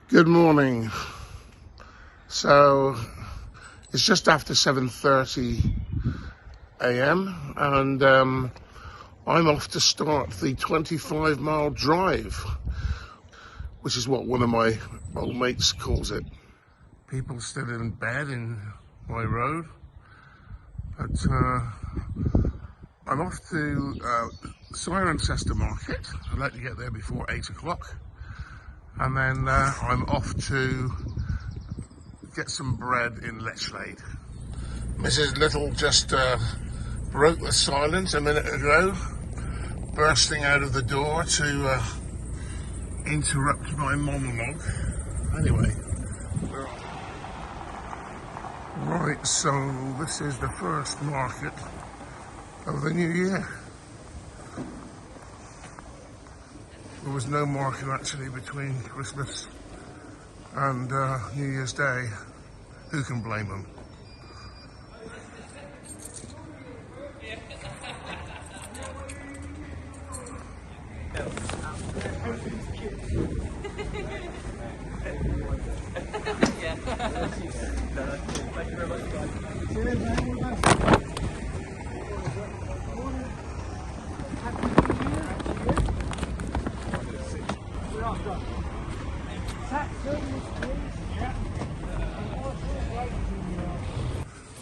Good morning. So it's just after 7:30 a.m. and I'm off to start the 25-mile drive, which is what one of my old mates calls it. People still in bed in my road, but I'm off to Cirencester Market. I'd like to get there before 8 o'clock. And then I'm off to get some bread in Lechlade. Mrs. Little just broke the silence a minute ago, bursting out of the door to interrupt my monologue. Anyway, right, so this is the first market of the new year. There was no market actually between Christmas and New Year's Day. Who can blame them?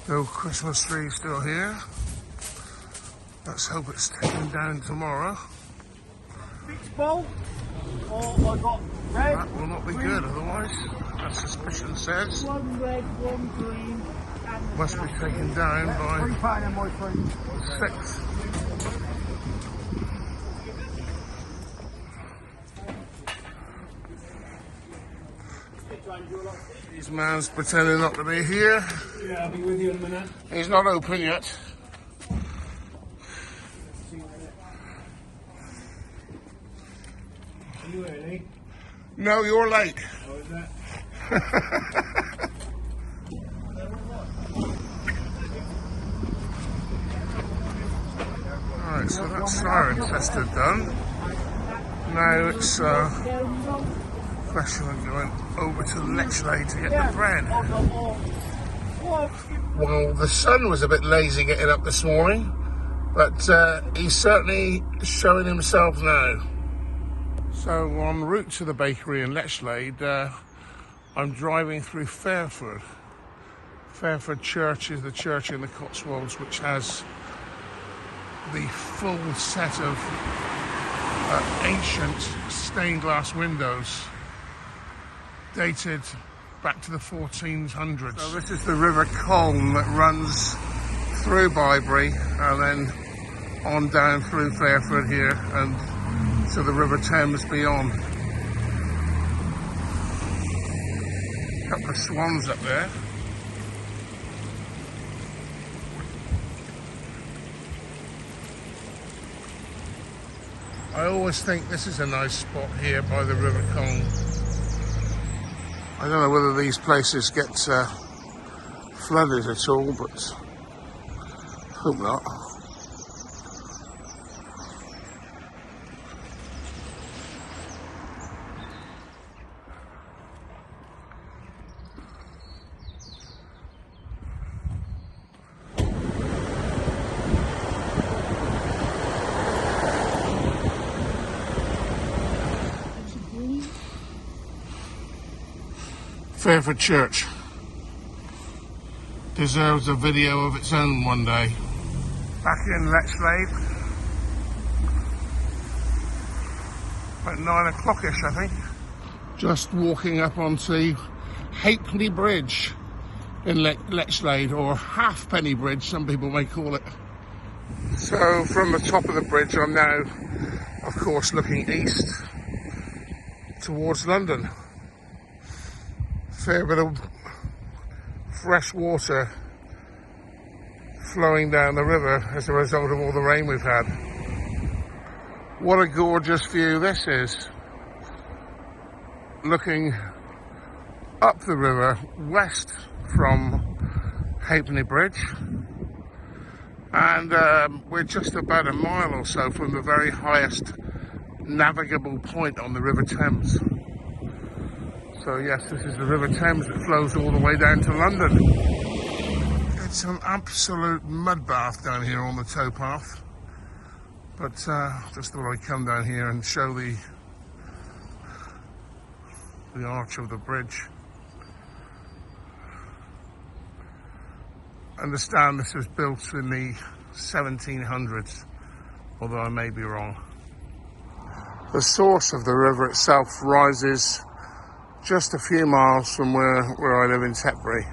No Christmas tree still here. Let's hope it's taken down tomorrow. Which bowl? Or I got red. That will not be green, good otherwise, as suspicion says. One red, one green, and Must be taken down by £3 my friend. 6. These man's pretending not to be here. Yeah, I'll be with you in a minute. He's not open yet. Are you early? No, you're late. Oh, is that? Alright, so that's Cirencester done. Now it's question of going over to Lechlade to get the bread. Well, the sun was a bit lazy getting up this morning, but he's certainly showing himself now. So en route to the bakery in Lechlade, I'm driving through Fairford. Fairford Church is the church in the Cotswolds which has the full set of ancient stained glass windows dated back to the 1400s. So this is the River Colne that runs through Bybury and then on down through Fairford here and to the River Thames beyond. A couple of swans up there. I always think this is a nice spot here by the River Colne. I don't know whether these places get flooded at all, but hope not. Fairford Church deserves a video of its own one day. Back in Lechlade, about 9 o'clock-ish, I think. Just walking up onto Halfpenny Bridge in Lechlade, or Halfpenny Bridge, some people may call it. So from the top of the bridge, I'm now, of course, looking east towards London. Fair bit of fresh water flowing down the river as a result of all the rain we've had. What a gorgeous view this is. Looking up the river west from Halfpenny Bridge, and we're just about a mile or so from the very highest navigable point on the River Thames. So yes, this is the River Thames that flows all the way down to London. It's an absolute mud bath down here on the towpath. But just thought I'd come down here and show the arch of the bridge. I understand this was built in the 1700s, although I may be wrong. The source of the river itself rises just a few miles from where I live in Tetbury,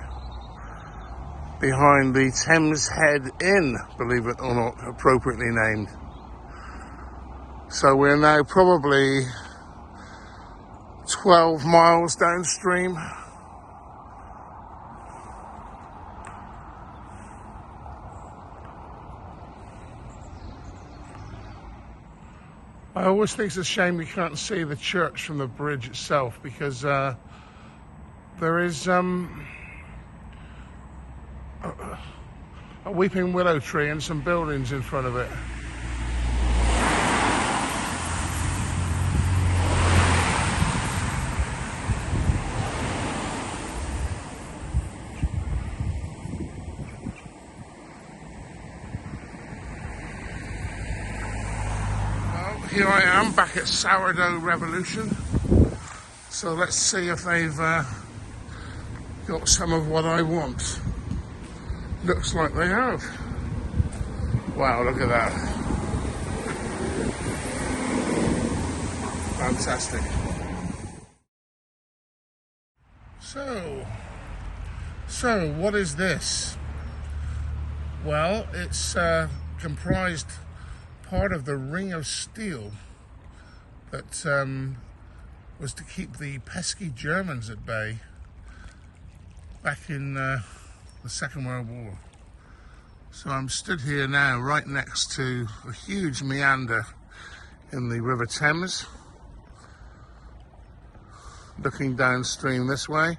behind the Thames Head Inn, believe it or not, appropriately named. So we're now probably 12 miles downstream. I always think it's a shame you can't see the church from the bridge itself, because there is a weeping willow tree and some buildings in front of it. Here I am back at Sourdough Revolution, so let's see if they've got some of what I want. Looks like they have. Wow, look at that. Fantastic. So what is this? Well, it's comprised part of the ring of steel that was to keep the pesky Germans at bay back in the Second World War. So I'm stood here now right next to a huge meander in the River Thames, looking downstream this way.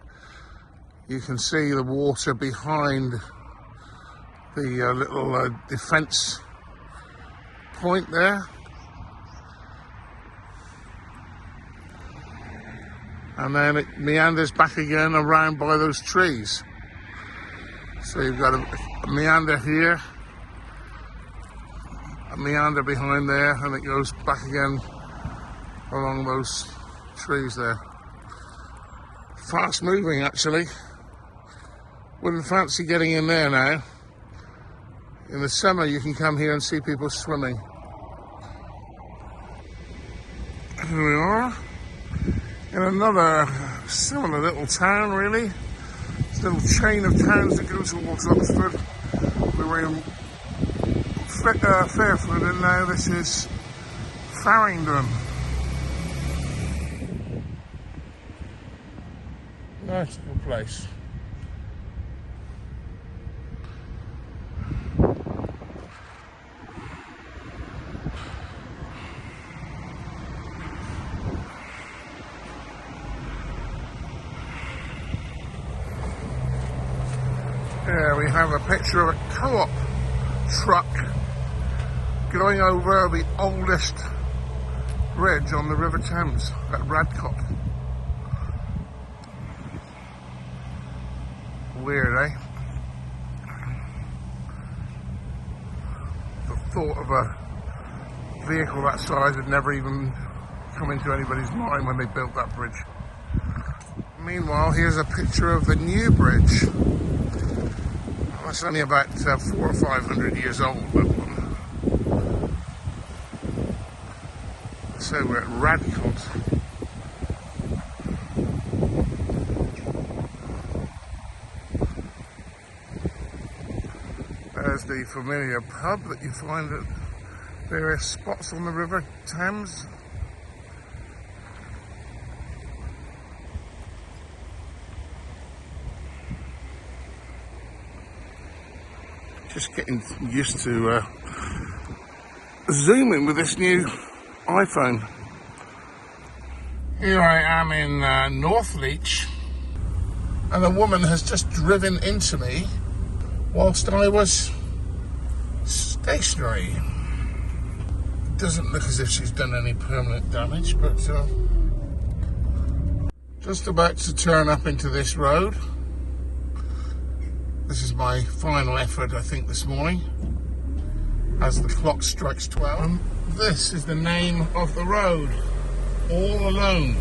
You can see the water behind the little defence point there, and then it meanders back again around by those trees. So you've got a meander here, a meander behind there, and it goes back again along those trees there. Fast moving, actually. Wouldn't fancy getting in there now. In the summer you can come here and see people swimming. Here we are, in another similar little town, really. It's a little chain of towns that go towards Oxford. We were in Fairford, and now this is Farringdon. Nice little place. Here we have a picture of a co-op truck going over the oldest bridge on the River Thames at Radcott. Weird, eh? The thought of a vehicle that size had never even come into anybody's mind when they built that bridge. Meanwhile, here's a picture of the new bridge. It's only about 400 or 500 years old, that one. So we're at Radcott. There's the familiar pub that you find at various spots on the River Thames. Just getting used to zooming with this new iPhone. Here I am in Northleach, and a woman has just driven into me whilst I was stationary. Doesn't look as if she's done any permanent damage, but just Just about to turn up into this road. This is my final effort, I think, this morning, as the clock strikes 12. This is the name of the road, All Alone.